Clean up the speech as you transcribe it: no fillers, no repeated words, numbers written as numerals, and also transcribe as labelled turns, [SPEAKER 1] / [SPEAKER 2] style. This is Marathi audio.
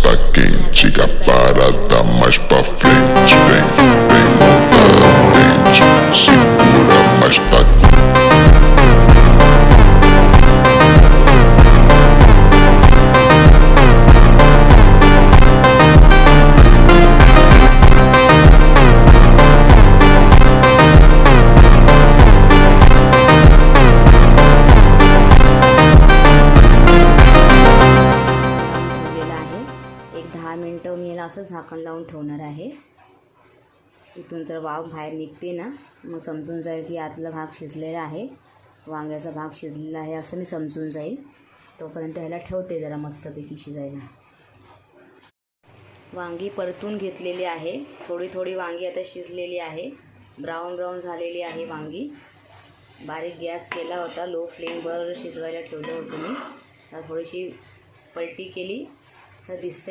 [SPEAKER 1] tá quente, a parada mais pra frente. Vem lentamente, segura, mas tá
[SPEAKER 2] एक 10 मिनटं मी याला असं झाकण लावून ठेवणार आहे. इथून जर वाफ बाहेर निघते ना, मग समजून जाईल की आतला भाग शिजलेला आहे, वांग्याचा भाग शिजलेला आहे असं मी समजून जाईल. तोपर्यंत ह्याला ठेवते जरा मस्तपैकी शिजायला. वांगी परतून घेतलेली आहे. थोडी थोडी वांगी आता शिजलेली आहे. ब्राऊन झालेली आहे वांगी. बारीक गॅस केला होता, लो फ्लेमवर शिजवायला ठेवलं होतं मी. आता थोडीशी पलटी केली तर दिसते